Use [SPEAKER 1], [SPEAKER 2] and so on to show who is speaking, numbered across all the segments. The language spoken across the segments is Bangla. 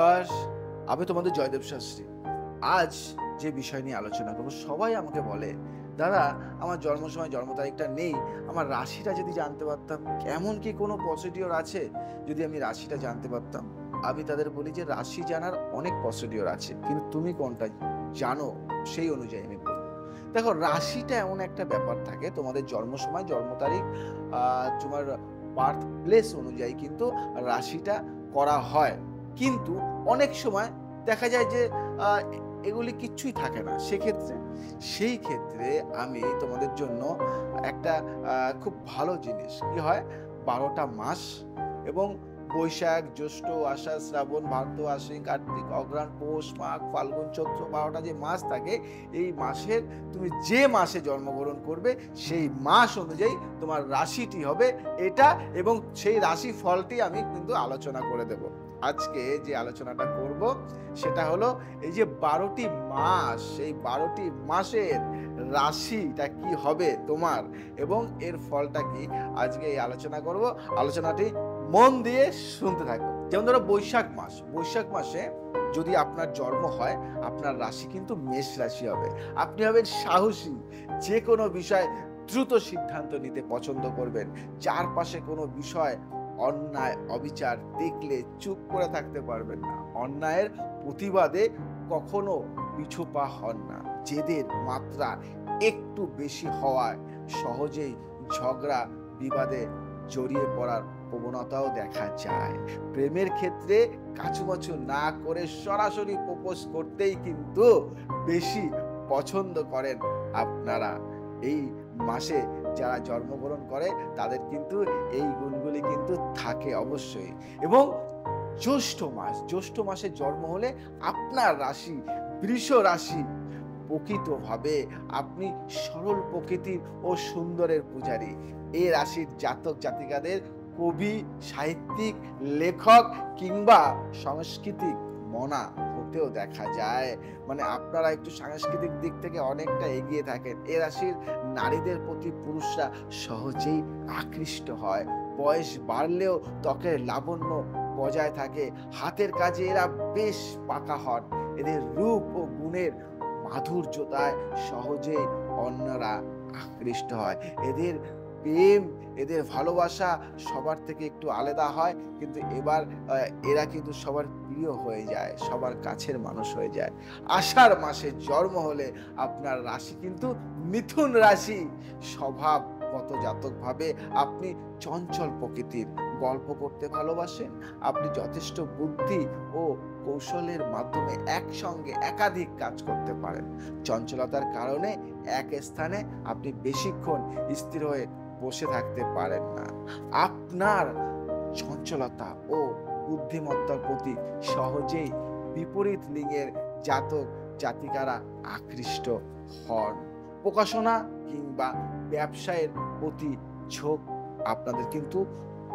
[SPEAKER 1] নমস্কার, আমি তোমাদের জয়দেব শাস্ত্রী। আজ যে বিষয় নিয়ে আলোচনা করব, সবাই আমাকে বলে, দাদা আমার জন্ম সময় জন্ম তারিখটা নেই, আমার রাশিটা যদি জানতে পারতাম। এমন কি কোনো প্রসিডিওর আছে যদি আমি রাশিটা জানতে পারতাম? আমি তাদের বলি যে রাশি জানার অনেক প্রসিডিওর আছে, কিন্তু তুমি কোনটা জানো সেই অনুযায়ী আমি বলবো। দেখো, রাশিটা এমন একটা ব্যাপার থাকে, তোমাদের জন্ম সময় জন্ম তারিখ, তোমার বার্থ প্লেস অনুযায়ী কিন্তু রাশিটা করা হয়। কিন্তু অনেক সময় দেখা যায় যে এগুলি কিচ্ছুই থাকে না। সেই ক্ষেত্রে আমি তোমাদের জন্য একটা খুব ভালো জিনিস কি হয়, ১২টা মাস এবং বৈশাখ, জ্যৈষ্ঠ, আষাঢ়, শ্রাবণ, ভাদ্র, আশ্বিন, কার্তিক, অঘ্রাণ, পৌষ, মাঘ, ফাল্গুন, চৈত্র, ১২টা যে মাস থাকে, এই মাসের তুমি যে মাসে জন্মগ্রহণ করবে সেই মাস অনুযায়ী তোমার রাশিটি হবে এটা, এবং সেই রাশি ফলটি আমি কিন্তু আলোচনা করে দেব। আজকে যে আলোচনাটা করব সেটা হলো এই যে ১২টি মাস, এই ১২টি মাসের রাশিটা কি হবে তোমার এবং এর ফলটা কি, আজকে এই আলোচনা করব। আলোচনাটি মন দিয়ে শুনতে থাকো। যেমন ধরো বৈশাখ মাসে যদি আপনার জন্ম হয়, আপনার রাশি কিন্তু মেষ রাশি হবে। আপনি হবেন সাহসী, যে কোনো বিষয় দ্রুত সিদ্ধান্ত নিতে পছন্দ করবেন। চারপাশে কোনো বিষয় অন্যায় অবিচার দেখলে চুপ করে থাকতে পারবেন না। অন্যায়ের প্রতিবাদে কখনো পিছুপা হন না। জেদের মাত্রা একটু বেশি হওয়ায় সহজেই ঝগড়া বিবাদে জড়িয়ে পড়ার প্রবণতাও দেখা যায়। প্রেমের ক্ষেত্রে কাছুমাছু না করে সরাসরি প্রপোজ করতেই কিন্তু বেশি পছন্দ করেন আপনারা। এই মাসে যারা জন্মগ্রহণ করে তাদের কিন্তু এই গুণগুলি কিন্তু থাকে অবশ্যই। এবং জ্যৈষ্ঠ মাসে জন্ম হলে আপনার রাশি বৃষ রাশি। প্রকৃতভাবে আপনি সরল প্রকৃতির ও সুন্দরের পূজারী। এই রাশির জাতক জাতিকাদের কবি, সাহিত্যিক, লেখক কিংবা সাংস্কৃতিক মনা হতেও দেখা যায়। মানে আপনারা একটু সাংস্কৃতিক দিক থেকে অনেকটা এগিয়ে থাকেন। এ রাশির নারীদের প্রতি পুরুষরা সহজেই আকৃষ্ট হয়। বয়স বাড়লেও ত্বকের লাবণ্য বজায় থাকে। হাতের কাজে এরা বেশ পাকা হন। এদের রূপ ও গুণের মাধুর্যতায় সহজেই অন্যরা আকৃষ্ট হয়। এদের প্রেম, এদের ভালোবাসা সবার থেকে একটু আলাদা হয়, কিন্তু এরা কিন্তু সবার প্রিয় হয়ে যায়, সবার কাছের মানুষ হয়ে যায়। আষাঢ় মাসে জন্ম হলে আপনার রাশি কিন্তু মিথুন রাশি। স্বভাবগত জাতকভাবে আপনি চঞ্চল প্রকৃতির। গল্প করতে ভালোবাসেন। আপনি যথেষ্ট বুদ্ধি ও কৌশলের মাধ্যমে একসঙ্গে একাধিক কাজ করতে পারেন। চঞ্চলতার কারণে এক স্থানে আপনি বেশিক্ষণ স্থির হয়ে বসে থাকতে পারেন না। আপনার চঞ্চলতা ও বুদ্ধিমত্তার প্রতি সহজেই বিপরীত লিঙ্গের জাতক জাতিকারা আকৃষ্ট হন। প্রকাশনা কিংবা ব্যবসায়ের প্রতি ঝোঁক আপনাদের কিন্তু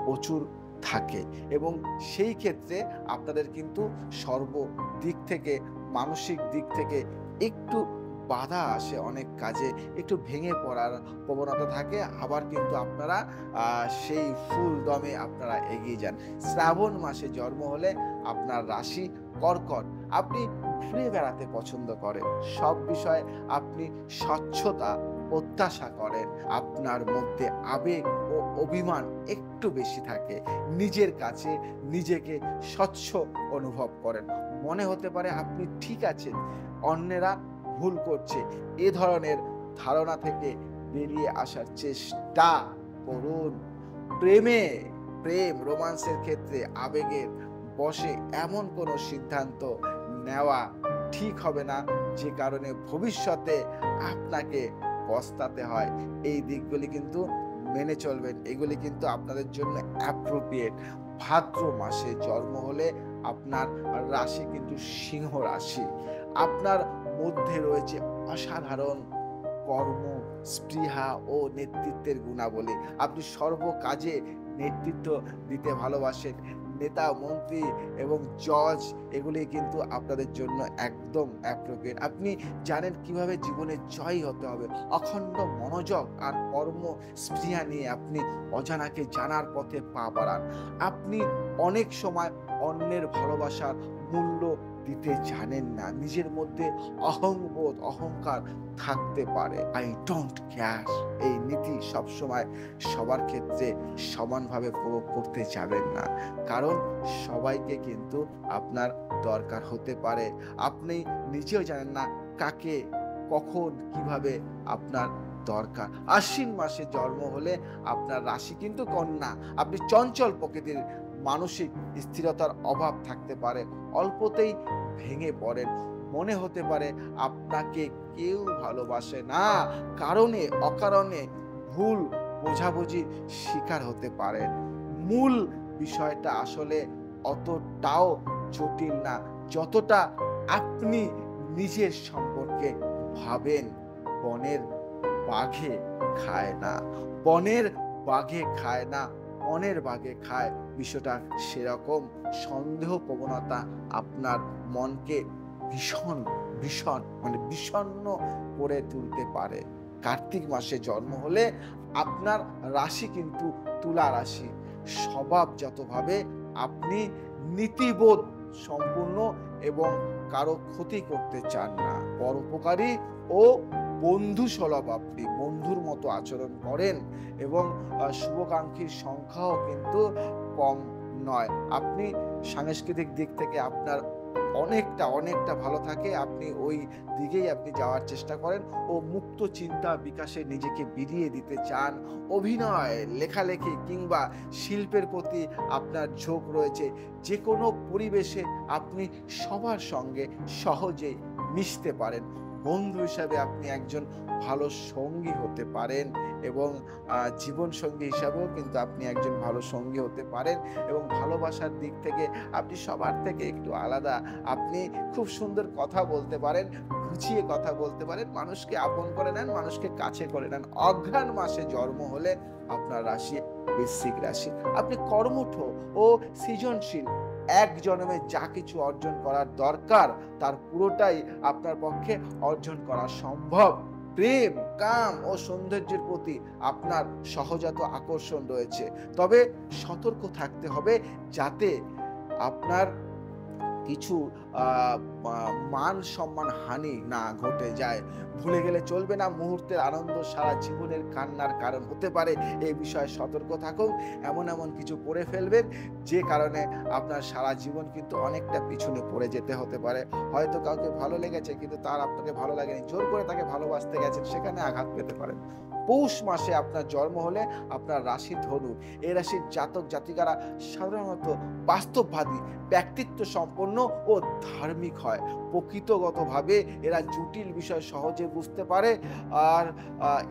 [SPEAKER 1] প্রচুর থাকে, এবং সেই ক্ষেত্রে আপনাদের কিন্তু সর্বদিক থেকে, মানসিক দিক থেকে একটু বাধা আসে। অনেক কাজে একটু ভেঙে পড়ার প্রবণতা থাকে, আবার কিন্তু আপনারা সেই ফুল দমে আপনারা এগিয়ে যান। শ্রাবণ মাসে জন্ম হলে আপনার রাশি কর্কট। আপনি ঘুরে বেড়াতে পছন্দ করেন। সব বিষয়ে আপনি স্বচ্ছতা প্রত্যাশা করেন। আপনার মধ্যে আবেগ ও অভিমান একটু বেশি থাকে। নিজের কাছে নিজেকে স্বচ্ছ অনুভব করেন। মনে হতে পারে আপনি ঠিক আছেন, অন্যেরা ভুল করছে। এ ধরনের ধারণা থেকে বেরিয়ে আসার চেষ্টা করুন। রোমান্সের ক্ষেত্রে আবেগের বশে এমন কোনো সিদ্ধান্ত নেওয়া ঠিক হবে না, যে কারণে ভবিষ্যতে আপনাকে পস্তাতে হয়। এই দিকগুলি কিন্তু মেনে চলবেন, এগুলি কিন্তু আপনাদের জন্য অ্যাপ্রোপ্রিয়েট। ভাদ্র মাসে জন্ম হলে আপনার রাশি কিন্তু সিংহ রাশি। আপনার মধ্যে রয়েছে অসাধারণ কর্ম স্পৃহা ও নেতৃত্বের গুণাবলী। আপনি সর্বকাজে নেতৃত্ব দিতে ভালোবাসেন। নেতা, মন্ত্রী এবং জজ এগুলি কিন্তু আপনাদের জন্য একদম অ্যাপ্রোপ্রিয়েট। আপনি জানেন কিভাবে জীবনে জয়ী হতে হবে। অখণ্ড মনোযোগ আর কর্ম স্পৃহা নিয়ে আপনি অজানাকে জানার পথে পা বাড়ান। আপনি অনেক সময় অন্যের ভালোবাসার মূল্য দিতে জানেন না। নিজের মধ্যে অহংবোধ, অহংকার থাকতে পারে। আই ডোন্ট কেয়ার এই নীতি সবসময় সবার ক্ষেত্রে সমানভাবে প্রয়োগ করতে যাবেন না। কারণ সবাইকে কিন্তু আপনার দরকার হতে পারে। আপনি নিজেও জানেন না কাকে, কখন, কিভাবে আপনার দরকার। আশ্বিন মাসে জন্ম হলে আপনার রাশি কিন্তু কন্যা। আপনি চঞ্চল প্রকৃতির, মানসিক স্থিরতার অভাব থাকতে পারে। অল্পতেই ভেঙে পড়েন। মনে হতে পারে আপনাকে কেউ ভালোবাসে না। কারণে অকারণে ভুল বোঝাবুঝির শিকার হতে পারেন। মূল বিষয়টা আসলে অতটাও জটিল না, যতটা আপনি নিজের সম্পর্কে ভাবেন। বনের বাঘে খায় না, বনের বাঘে খায় না, মনের বাঘে খায়। বিষয়টা সেরকম। সন্দেহ প্রবণতা আপনার মনকে ভীষণ ভীষণ মানে বিষণ্ণ করে তুলতে পারে। কার্তিক মাসে জন্ম হলে আপনার রাশি কিন্তু তুলা রাশি। স্বভাবজাতভাবে আপনি নীতিবোধ সম্পূর্ণ এবং কারো ক্ষতি করতে চান না। পরোপকারী ও বন্ধুসুলভ, আপনি বন্ধুর মতো আচরণ করেন এবং শুভাকাঙ্ক্ষীর সংখ্যাও কিন্তু কম নয়। আপনি সাংস্কৃতিক দিক থেকে আপনার অনেকটা ভালো থাকে। আপনি ওই দিকেই আপনি যাওয়ার চেষ্টা করেন ও মুক্ত চিন্তা বিকাশে নিজেকে বিলিয়ে দিতে চান। অভিনয়, লেখালেখি কিংবা শিল্পের প্রতি আপনার ঝোঁক রয়েছে। যেকোনো পরিবেশে আপনি সবার সঙ্গে সহজেই মিশতে পারেন। বন্ধু হিসাবে আপনি একজন ভালো সঙ্গী হতে পারেন এবং জীবনসঙ্গী হিসাবেও কিন্তু আপনি একজন ভালো সঙ্গী হতে পারেন এবং ভালোবাসার দিক থেকে আপনি সবার থেকে একটু আলাদা। আপনি খুব সুন্দর কথা বলতে পারেন, গুছিয়ে কথা বলতে পারেন, মানুষকে আপন করে নেন, মানুষকে কাছে করে নেন। অঘ্রাণ মাসে জন্ম হলে আপনার রাশি বৃশ্চিক রাশি। আপনি কর্মঠ ও সৃজনশীল। এক জন্মে যা কিছু অর্জন করার দরকার তার পুরোটাই আপনার পক্ষে অর্জন করা সম্ভব। প্রেম, কাম ও সৌন্দর্যের প্রতি আপনার সহজাত আকর্ষণ রয়েছে। তবে সতর্ক থাকতে হবে যাতে আপনার কিছু মান সম্মান হানি না ঘটে যায়। ভুলে গেলে চলবে না, মুহূর্তের আনন্দ সারা জীবনের কান্নার কারণ হতে পারে। এই বিষয়ে সতর্ক থাকুন। এমন কিছু করে ফেলবেন যে কারণে আপনার সারা জীবন কিন্তু অনেকটা পিছনে পড়ে যেতে হতে পারে। হয়তো কাউকে ভালো লেগেছে কিন্তু তার আপনাকে ভালো লাগেনি, জোর করে তাকে ভালোবাসতে গেছেন, সেখানে আঘাত পেতে পারেন। পৌষ মাসে আপনার জন্ম হলে আপনার রাশি ধনু। এই রাশির জাতক জাতিকারা সাধারণত বাস্তববাদী, ব্যক্তিত্ব সম্পন্ন ও ধার্মিক হয়। প্রকৃতগতভাবে এরা জটিল বিষয় সহজে বুঝতে পারে। আর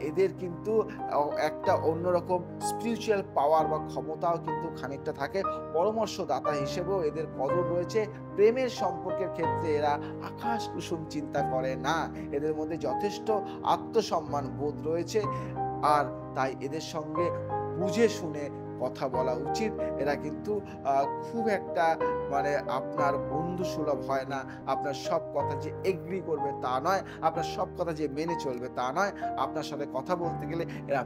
[SPEAKER 1] এদের কিন্তু একটা অন্যরকম স্পিরিচুয়াল পাওয়ার বা ক্ষমতাও কিন্তু খানিকটা থাকে। পরামর্শদাতা হিসেবেও এদের কদর রয়েছে। প্রেমের সম্পর্কের ক্ষেত্রে এরা আকাশ কুসুম চিন্তা করে না। এদের মধ্যে যথেষ্ট আত্মসম্মান বোধ রয়েছে। আর তাই এদের সঙ্গে বুঝে শুনে কথা বলা উচিত। এরা কিন্তু খুব একটা মানে আপনার বন্ধু সুলভ হয় না। আপনার সব কথা যে এগ্রি করবে তা নয়, আপনার সব কথা যে মেনে চলবে তা নয়। আপনার সাথে কথা বলতে গেলে এরা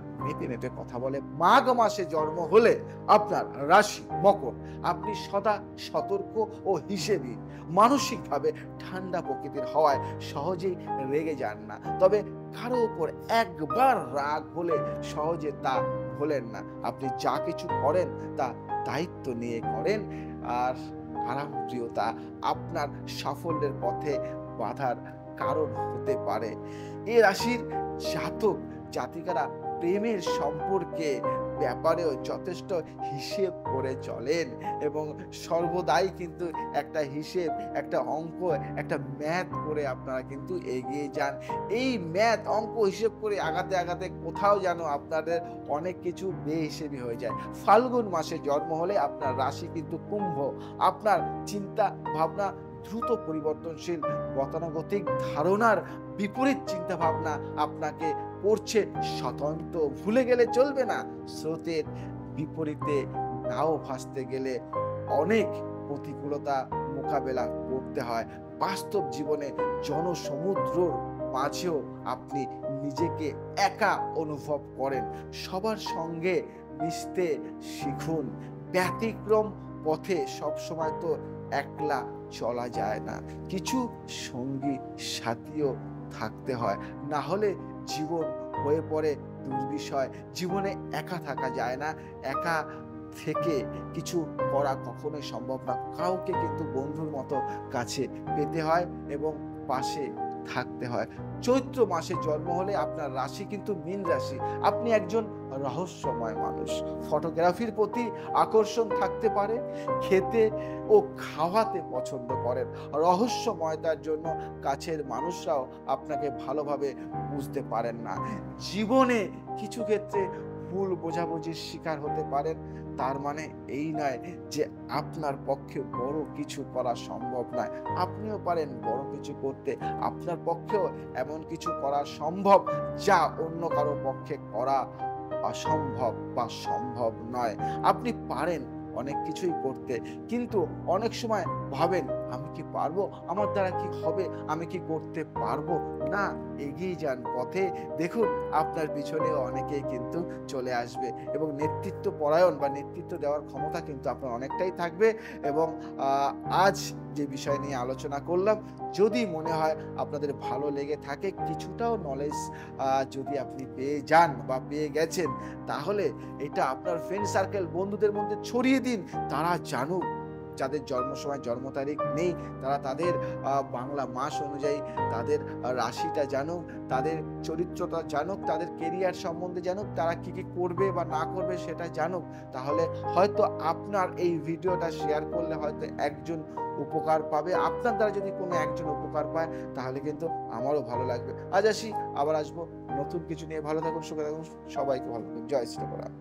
[SPEAKER 1] মেপে কথা বলে। মাঘ মাসে জন্ম হলে আপনার রাশি মকর। আপনি সদা সতর্ক ও হিসেবি। মানসিকভাবে ঠান্ডা প্রকৃতির হওয়ায় সহজেই রেগে যান না। তবে কারো উপর একবার রাগ হলে সহজে তা ভোলেন না। আপনি যা কিছু করেন তা দায়িত্ব নিয়ে করেন। আর আরামপ্রিয়তা আপনার সাফল্যের পথে বাধার কারণ হতে পারে। এ রাশির জাতক জাতিকারা প্রেমের সম্পর্কে ব্যাপারেও যথেষ্ট হিসেব করে চলেন এবং সর্বদাই কিন্তু একটা হিসেব, একটা অঙ্ক, একটা ম্যাথ করে আপনারা কিন্তু এগিয়ে যান। এই ম্যাথ, অঙ্ক, হিসেব করে আগাতে কোথাও যেন আপনাদের অনেক কিছু বেহিসেবি হয়ে যায়। ফাল্গুন মাসে জন্ম হলে আপনার রাশি কিন্তু কুম্ভ। আপনার চিন্তা ভাবনা দ্রুত পরিবর্তনশীল, গতানুগতিক ধারণার বিপরীত চিন্তা ভাবনা আপনাকে করছে স্বতন্ত্র। ভুলে গেলে চলবে না, স্রোতের বিপরীতে নাও ভাসতে গেলে অনেক প্রতিকূলতা মোকাবেলা করতে হয়। বাস্তব জীবনে জনসমুদ্রর মাঝেও আপনি নিজেকে একা অনুভব করেন। সবার সঙ্গে মিশতে শিখুন। ব্যতিক্রম পথে সব সময় তো একলা চলা যায় না, কিছু সঙ্গী সাথীও থাকতে হয়, না হলে জীবন হয়ে পড়ে দুর্বিষয়। জীবনে একা থাকা যায় না, একা থেকে কিছু করা কখনোই সম্ভব না। কাউকে কিন্তু বন্ধুর মতো কাছে পেতে হয় এবং পাশে থাকতে হয়। চৈত্র মাসে জন্ম হলে আপনার রাশি কিন্তু মীন রাশি। আপনি একজন রহস্যময় মানুষ। ফটোগ্রাফির প্রতি আকর্ষণ থাকতে পারে, খেতে ও খাওয়াতে পছন্দ করেন। রহস্যময়তার জন্য কাছের মানুষরাও আপনাকে ভালোভাবে বুঝতে পারেন না। জীবনে কিছু ক্ষেত্রে ভুল বোঝাবুঝির শিকার হতে পারেন। তার মানে এই নয় যে আপনার পক্ষে বড় কিছু করা সম্ভব নয়। আপনিও পারেন বড় কিছু করতে। আপনার পক্ষেও এমন কিছু করা সম্ভব যা অন্য কারো পক্ষে করা অসম্ভব বা সম্ভব নয়। আপনি পারেন অনেক কিছুই করতে, কিন্তু অনেক সময় ভাবেন, আমি কি পারবো? আমার দ্বারা কি হবে? আমি কি করতে পারবো? না, এগিয়ে যান পথে। দেখুন আপনার পিছনেও অনেকেই কিন্তু চলে আসবে এবং নেতৃত্ব পরায়ণ বা নেতৃত্ব দেওয়ার ক্ষমতা কিন্তু আপনার অনেকটাই থাকবে। এবং আজ যে বিষয় নিয়ে আলোচনা করলাম, যদি মনে হয় আপনাদের ভালো লেগে থাকে, কিছুটাও নলেজ যদি আপনি পেয়ে যান বা পেয়ে গেছেন, তাহলে এটা আপনার ফ্রেন্ড সার্কেল, বন্ধুদের মধ্যে ছড়িয়ে দিন। তারা জানুক, যাদের জন্ম সময় জন্ম তারিখ নেই, তারা তাদের বাংলা মাস অনুযায়ী তাদের রাশিটা জানুক, তাদের চরিত্রটা জানুক, তাদের কেরিয়ার সম্বন্ধে জানুক, তারা কি কি করবে বা না করবে সেটা জানুক। তাহলে হয়তো আপনার এই ভিডিওটা শেয়ার করলে হয়তো একজন উপকার পাবে। আপনার দ্বারা যদি কোনো একজন উপকার পায়, তাহলে কিন্তু আমারও ভালো লাগবে। আজ আসি, আবার আসবো নতুন কিছু নিয়ে। ভালো থাকুন, সুখে থাকুন, সবাইকে ভালো থাকুন। জয় শ্রী রাম।